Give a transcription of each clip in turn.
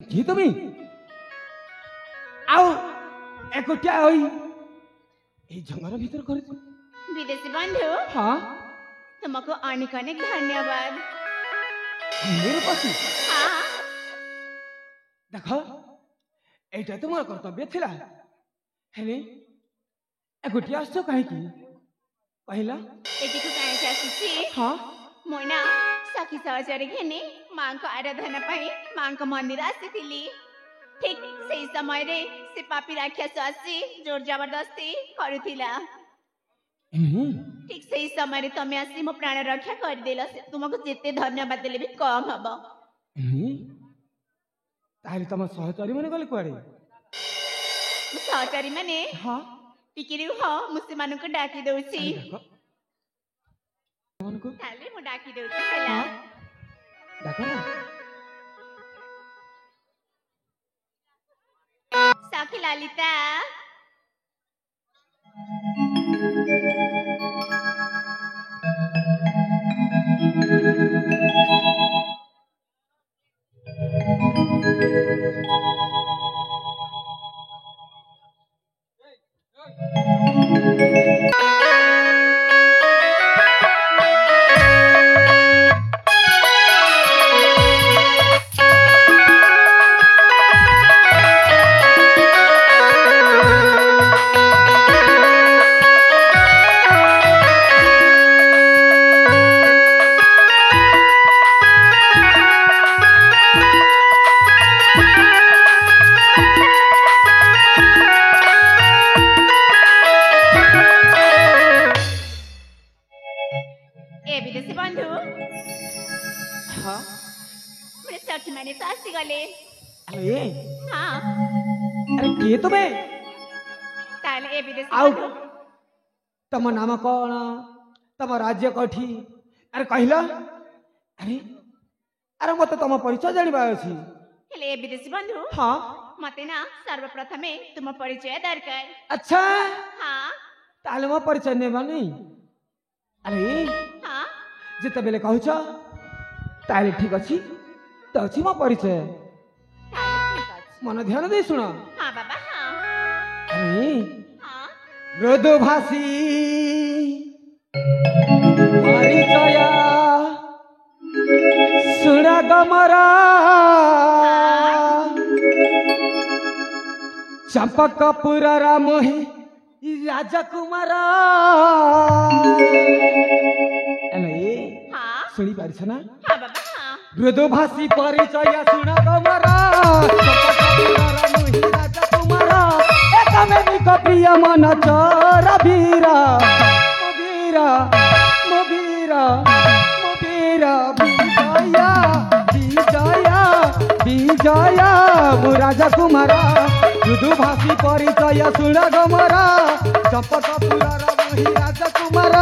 কি তুমি আও একটিয়া হই এই জঙ্গল ভিতর করে विदेशी बंधु हाँ तुमको अनेक अनेक धन्यवाद। मेरे पास हाँ देख এইটা তোমার কর্তব্য ছিল হেলে একটিয়া আসছো কাহিকি কহিলা एटी को कहीं से आसी हाँ ମୁଁ ନା ସଖୀ ସହଜରେ ଘେନି ମାଙ୍କ ଆରାଧନା ପାଇଁ ମାଙ୍କ ମନ୍ଦିର ଆସିଥିଲି। ଠିକ ସେଇ ସମୟରେ ସେ ପାପୀ ରାକ୍ଷସ ଆସି ଜୋର ଜବରଦସ୍ତି କରୁଥିଲା। ଠିକ ସେଇ ସମୟରେ ତମେ ଆସି ମୋ ପ୍ରାଣ ରକ୍ଷା କରିଦେଲ। ତୁମକୁ ଯେତେ ଧନ୍ୟବାଦ ଦେଲେ ବି କମ ହବ। ତାହେଲେ ତମ ସହଚରୀ ମାନେ ଗଲେ କୁଆଡେ ସହଚରୀ ମାନେ ହଁ ଟିକେ ରୁହ ମୁଁ ସେମାନଙ୍କୁ ଡାକି ଦଉଛି। ତାହେଲେ ମୁଁ ଡାକି ଦଉଛି ହେଲା। ଡାକ ନା ସଖୀ ଲଳିତା विदेशी बंधु हाँ मेरे सखी मैंने तो आसी गले। अरे हाँ अरे किए तुम्हें ताले ए विदेशी आउ बंधु तम नाम कौन तम राज्य कठी अरे कहला अरे अरे मत तम परिचय जानिबा अछि हेले ए विदेशी बंधु हाँ मते ना सर्वप्रथमे तुम परिचय दरकार। अच्छा हाँ ताले मो परिचय नेबा नहीं अरे हाँ जिते बेले कहूछ ताले ठीक अछि तो अछि मो परिचय ताले ठीक अछि। मन ध्यान दे सुन हाँ बाबा हाँ अरे हाँ मृदुभाषी परिचय सुन गमरा चंपकपुर मोहि राजकुमार हाँ शुणी पार ना हाँ बाबा हाँ मृदुभाषी परिचय सुन गमरा चंपकपुर मोहि राजकुमार एकमेनिक प्रिय मन चोर वीरा मुवीरा मुवीरा मुवीरा विजया विजया विजया मु राजकुमार मृदुभाषी परिचय सुन गमरा चंपकपुर मोहि राजकुमार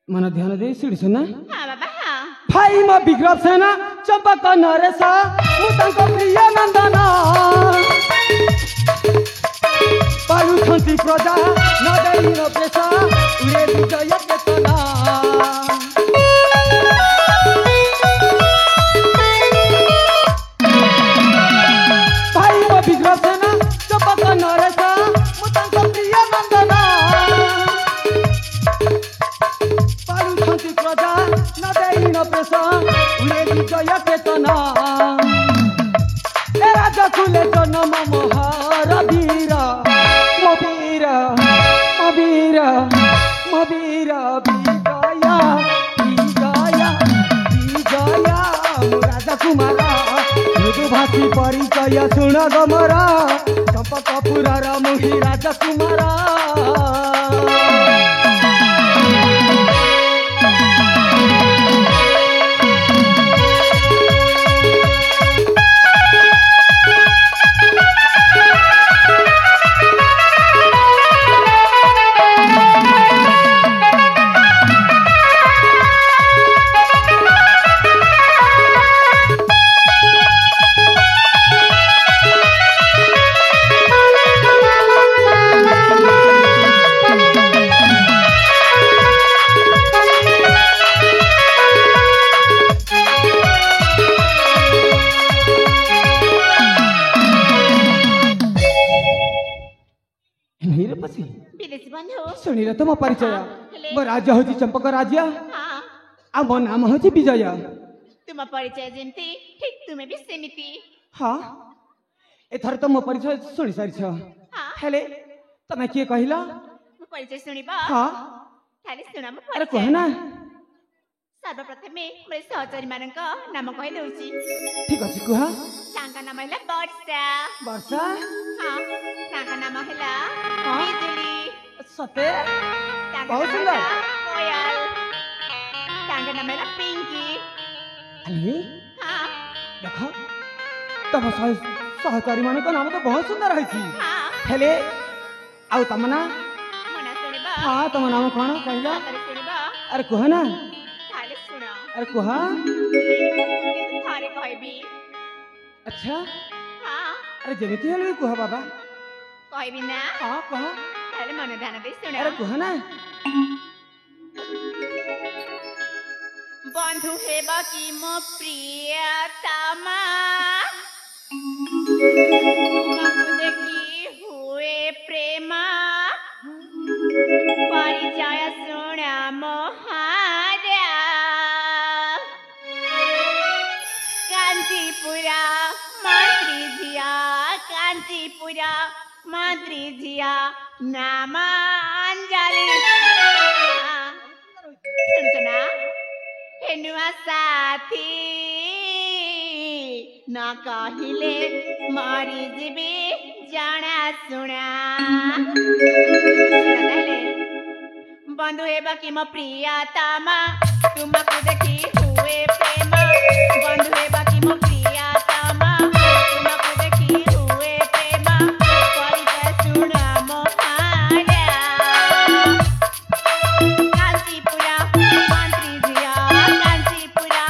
मन ध्यान दे सुन ना हाँ बाबा हाँ भाई म विग्रह सेना चंपक नरेश मुतांक प्रिय नंदन पालुछंती प्रजा न देई न पेशा उड़े विजय चेतना भाई म विग्रह सेना चंपक नरेश मुतांक प्रिय नंदन पालुछंती प्रजा न देई न पेशा उड़े विजय चेतना ଅଛି ପରିଚୟ ଶୁଣ ଗମରା ଚମ୍ପକପୁରର ମୁହି ରାଜକୁମାର। विदेशी बंधु ଶୁଣିଲ ତ ମୋ ପରିଚୟ। ହେଲେ ମୋ ରାଜ୍ୟ ହଉଛି ଚମ୍ପକ ରାଜ୍ୟ हाँ ଆଉ ମୋ ନାମ ହଉଛି ବିଜୟ। तुम परिचय जेमती ठीक तुम्हें भी सेमिति। ହଁ ଏଥର ତ ମୋ ପରିଚୟ ଶୁଣି ସାରିଛ। हाँ ହେଲେ ତମେ କିଏ କହିଲ? मो परिचय सुनिबा ହଁ खाली सुना मो ଆରେ परिचय। କୁହ ନା। सर्वप्रथमे मोर सहचरी मानक नाम कहि दउची। ଠିକ ଅଛି କୁହ। तांका नाम हैला वर्षा। ବର୍ଷା हाँ तांका नाम हैला हाँ। बिजुली। ସତେ तांका बहुत नाम सुंदर। हैला कोयल। तांका नाम हैला पिंकी। ଆରେ हाँ ଦେଖ ତମ ସହଚାରୀ ମାନଙ୍କ ନାମ ତ ବହୁତ ସୁନ୍ଦର ହେଇଛି। हाँ ହେଲେ ଆଉ ତମ ନା? मना सुनिबा ହଁ ତମ ନାମ କଣ କହିଲ? तारे सुनिबा ଆରେ କୁହ ନା। खाली सुना। ଆରେ କୁହ। किंतु थारे कहबी। ଆଚ୍ଛା हाँ ଆରେ ଯେମିତି ହେଲେ ବି କୁହ ବାବା। कहबी ना ହଁ କୁହ। खाली मन ध्यान दे सुना। ଆରେ କୁହ ନା। बंधु हेबा कि मो प्रियतमा तुमको देखी हुए प्रेमा परिचय सुना मोहारा कांचीपुरा मंत्री झिया कांचीपुरा मंत्री झिया नाम अंजलि। सुना हेनुआ साथी न कहिले मरी जीवी जाना सुना। बंधु हेबा कि मो प्रियतमा तुमको देखी हुए प्रेम। बंधु हेबा कि मो प्रियतमा तुमको देखी हुए प्रेम परिचय सुना मोहारा कांचीपुरा मंत्री झिया कांचीपुरा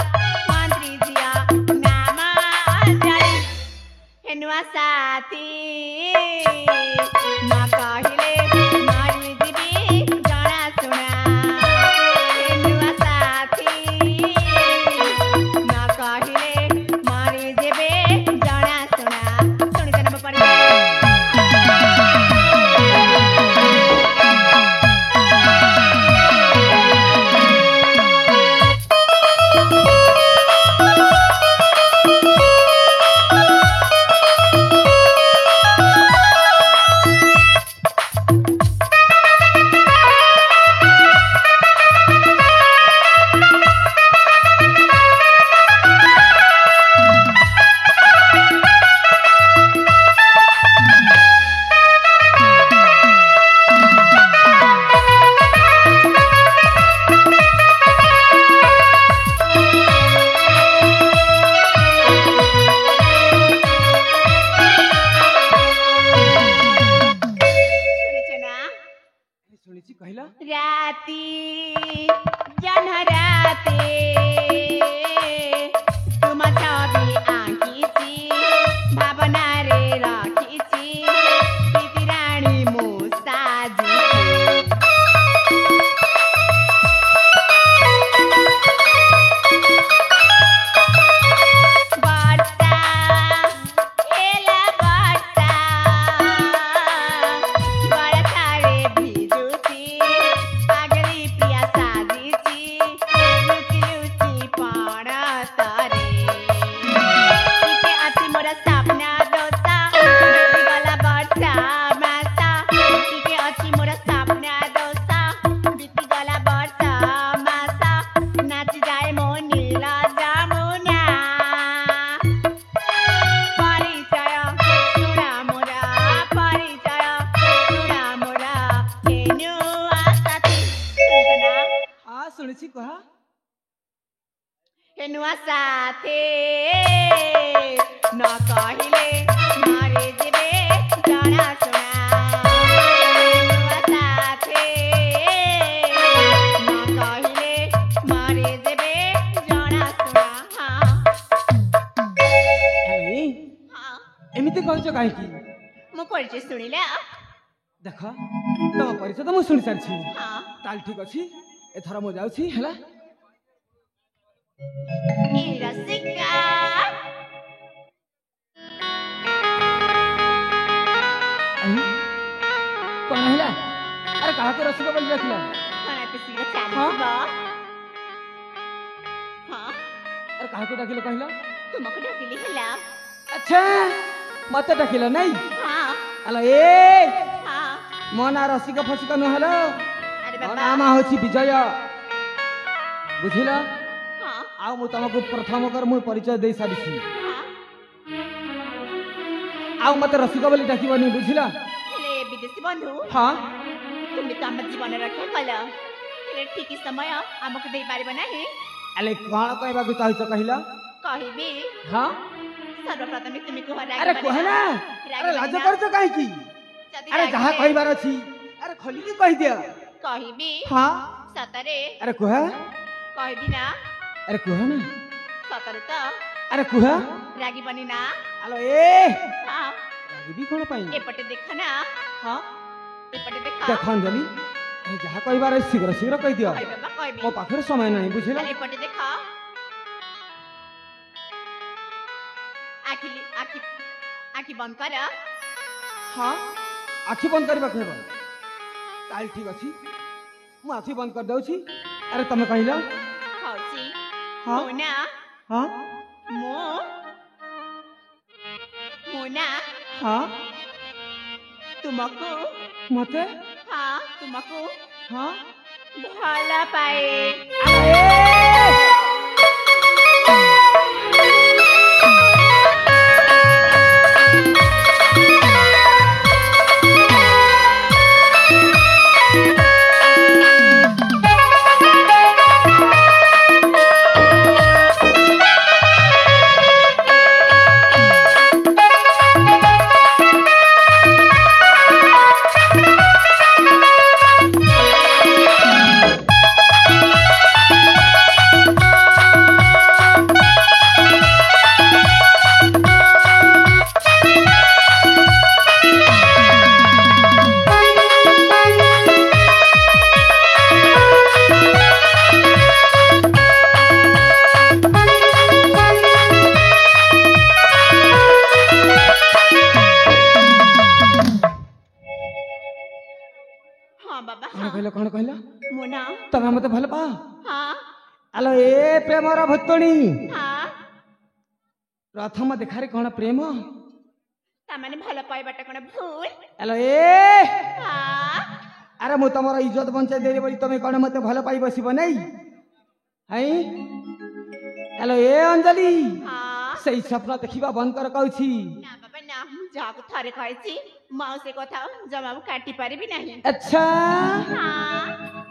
मंत्री झिया नाम अंजलि। हेनुआ साथी न कहिले मरी जीवी जाना सुना। हेनुआ साथी न कहिले मरी जीवी जाना सुना। सुनि जन्म परिचय। सुनेछ ना ଶୁଣିଛି କହିଲ। राती जन राते तुम छवि आँखिची भावना रे रखिची प्रीति रानी मो साजिची। वर्षा एला वर्षा वर्षा रे भिजुची पागली प्रिया साजिची रुचि नुआ साथे न कहिले मारे देबे जाना सुना नुआ साथे न कहिले मारे देबे जाना सुना हाँ एमती कहछ काहे मो परिचय सुनिले देख तुम परिचय तो मुझे शुणी सारी हाँ ताल ठीक अच्छी एथर मु जाऊँ है ए रसिका कौन है अरे कहा तो रसिका बोल रखिला खाना पिसी के चाली हाँ? बा हाँ अरे कहा को डाकिलो कहला तुमको डाकिली हला अच्छा मत डाकिलो नहीं हाँ हेलो ए हाँ मो ना रसिका फसिका न हेलो अरे मो बाबा नाम होछि विजय बुझिला हाँ आ मु तुमको प्रथम कर मु परिचय दे सारी हाँ आ मत रसिका बोली डाकिबनी बुझिला हेले विदेशी बंधु हाँ तुमने तो आम जीवन रखे कल हेले ठीक समय आमको दे पारिब नाही अरे कौन कहबा को चाहछ कहला कहबी हाँ सर्वप्रथम तुम को रागी अरे कह ना अरे लाज करछ काहे की अरे जहाँ कहबार अछि अरे खोली की कह दिया कहबी हाँ सतरे अरे कह कहबी ना अरे कह ना सतरे तो अरे कह रागी बनी ना हेलो ए हाँ भी कौन पाई एपटे देख ना हाँ एपटे देख देख अंजलि अरे जहाँ कहबार शीघ्र शीघ्र कह दिया कहबी बाबा कहबी मो पाखरे समय नहीं बुझिला एपटे देख आखी आखी आखी बंद कर हाँ आखि बंद करबा कहबा ताल ठीक अछि मु आखि बंद कर दउछि अरे तमे कहला हौसी हाँ मोना हाँ मो मोना हाँ तुमको मते हाँ तुमको हाँ भला पाए अरे हाँ बाबा कौन हाँ कहला कौन कहला मोना तमे मते भल पा हाँ हेलो ए प्रेमर भत्तणी हाँ प्रथम देखारे कौन प्रेम तामाने भला पाए बाटा कोन भूल हेलो ए हाँ अरे मु तमर इज्जत बंचाई देले बली तमे कौन मते भल पाई बसिब नहीं हई हेलो ए अंजलि हाँ सही सपना देखिबा बंद कर कहूछि ना बाबा ना जाको थरे कहछि माउसे कथा जमा काटी पारिबी नाही अच्छा हाँ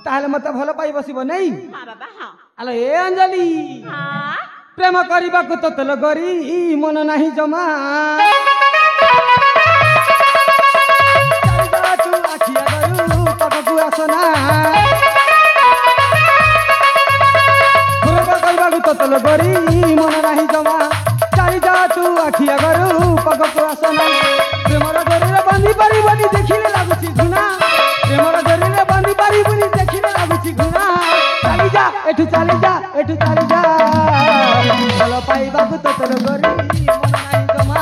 ताहले मते भल पाई बसिब नहीं हाँ बाबा हाँ हेलो ए अंजलि हाँ प्रेम କରିବାକୁ ତତେଲ କରି ମନ ନାହିଁ ଜମା ଚାଲିଯା ତୁ ଆଖିଆ ଗରୁ ପାଖକୁ ଆସନା ପ୍ରେମ କରିବାକୁ ତତେଲ କରି ମନ ନାହିଁ ଜମା ଚାଲିଯା ତୁ ଆଖିଆ ଗରୁ ପାଖକୁ ଆସନା ପ୍ରେମର ଡୋରିରେ ବାନ୍ଧି ପାରିବନି ଦେଖିଲେ ଲାଗୁଛି ଘୃଣା ପ୍ରେମର ଡୋରିରେ ବାନ୍ଧି ପାରିବନି ଦେଖିଲେ ଲାଗୁଛି ଘୃଣା ଚାଲିଯା ଏଠୁ ଚାଲିଯା ଏଠୁ ଚାଲିଯା ଭଲ ପାଇବାକୁ ତୋର ଗରି ମନ ନାହିଁ ଜମା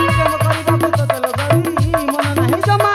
ପ୍ରେମ କରିବାକୁ ତୋର ଗରି ମନ ନାହିଁ ଜମା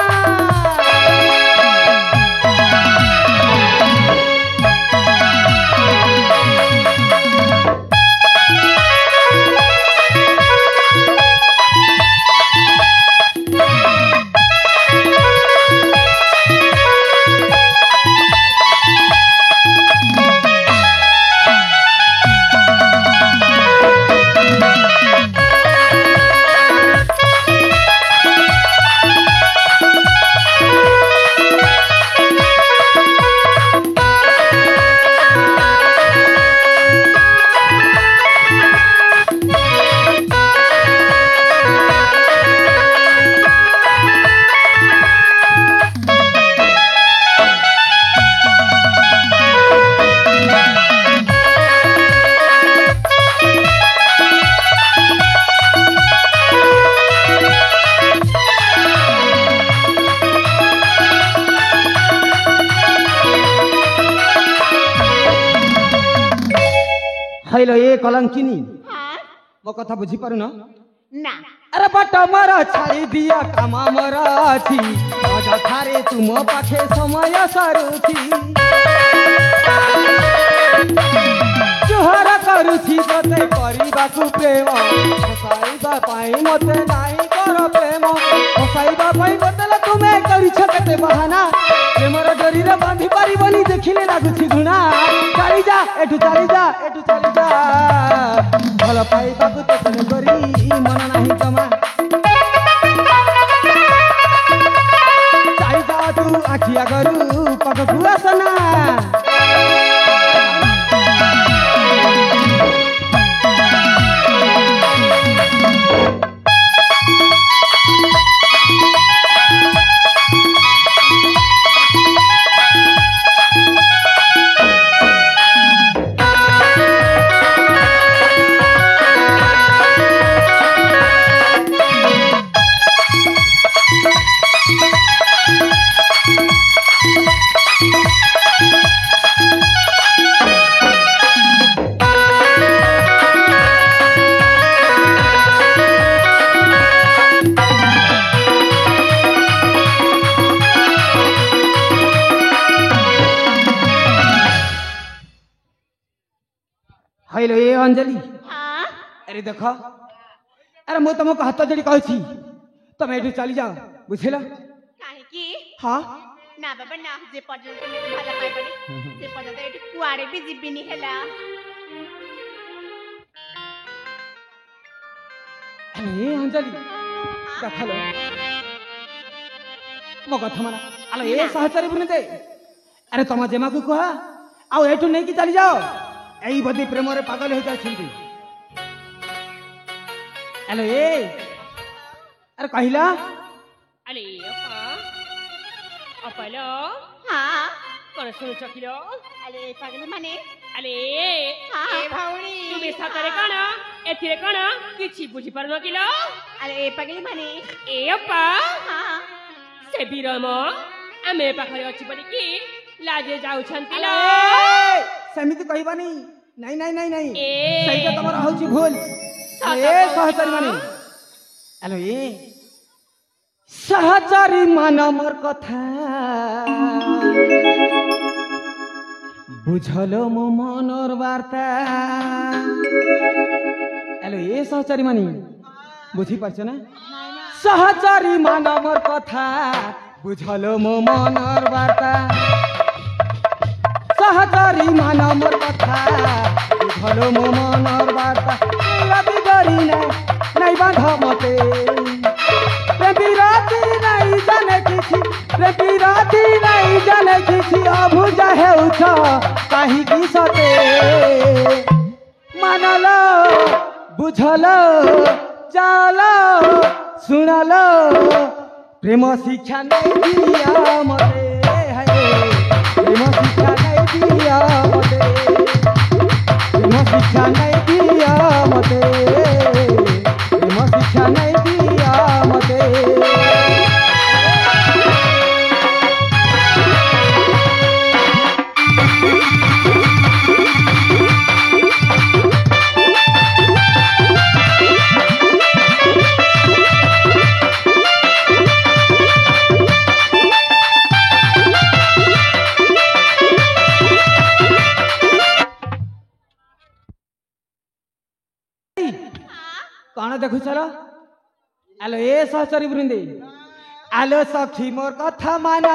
হইল এ কলঙ্কিনী হ্যাঁ মো কথা বুঝি পারু না না আরে বাট মর ছাই দিয়া কামা মর আছে অযথারে তুম পাখে সময় সরুছি জোহর করুছি তোতে করিবাকু প্রেম হসাইবা পাই মতে নাই কর প্রেম হসাইবা পাই বদলে তুমি করিছ কেতে বাহানা প্রেমর ডরিরে বাঁধি পারিবনি দেখিলে লাগুছি ঘৃণা চালি যা এঠু চালি যা এঠু চালি যা ভাল পাইবাকু তো তুমি করি মন নাহি জমা চালি যা তু আখি আগরু পাখু আসনা হইল এ অঞ্জলি হ্যাঁ আরে দেখ আরে মু তোমাকে হাত যোড়ি কହୁছি তুমি এটু চালি যাও বুঝিল কাহিকি হ্যাঁ না বাবা না যে পর্যন্ত তুমি ভাল পাইবনি সে পর্যন্ত এটি কুয়াড়ে বি ଯିବିନି ହେଲା আরে এ অঞ্জলি দেখালো মো কথা মানা আলো এ সহচারী বুনি দে আরে তোমা জেমাকু কহ আও এটু নেই কি চালি যাও এই বদি প্রেমরে পাগল হই যাচ্ছন্তি হ্যালো এ আরে কহিলা আরে অপালো হ্যাঁ কোন শুনুছ কিলো আরে পাগল মানে আরে হ্যাঁ ভাউনি তুমি সତରେ କଣ ଏଥିରେ କଣ କିଛି ବୁଝିପାରୁନ କିଲୋ আরে পাগল মানে ଏ ଅପା হ্যাঁ ସେ ବିରମ ଆମେ ପାଖରେ ଅଛି ବୋଲିକି ଲାଜେ ଯାଉଛନ୍ତି ଲୋ ସେମିତି କହିବାନି ନାଇଁ ନାଇଁ ନାଇଁ ନାଇଁ ଏ ସେଇଟା ତମର ହଉଛି ଭୁଲ ଏ ସହଚାରୀ ମାନେ হ্যালো এ সহচারী মান মোর কথা বুঝল মো মনর বার্তা হ্যালো এ সহচারী মানে বুঝি পারছ না সহচারী মান মোর কথা বুঝল মো মনর বার্তা সহচারী মান মোর কথা বুঝল মো মনর বার্তা রাতি ডরি নাই বাঁধ মতে বিরাতি নাই জানে কিছু বিরাতি নাই জানে কিছু অভুজা হেউছ কাহিকি সতে মানল বুঝল চাল শুনাল প্রেম শিক্ষা নেই দিয়া মতে প্রেম শিক্ষা নেই দিয়া মতে প্রেম শিক্ষা নেই দিয়া মতে প্রেম শিক্ষা নেই দিয়া মতে कौन देखु चलो आलो ए सहचरी बृंदे आलो सखी मोर कथा माना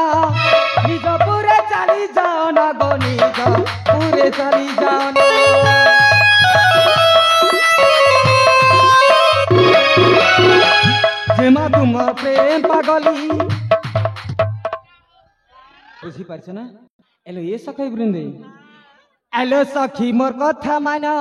निज पूरे चली जाओ ना गो निज पूरे चली जाओ ना जेमा तुम प्रेम पागली बुझी पारछ ना एलो ए सखी बृंदे आलो सखी मोर कथा माना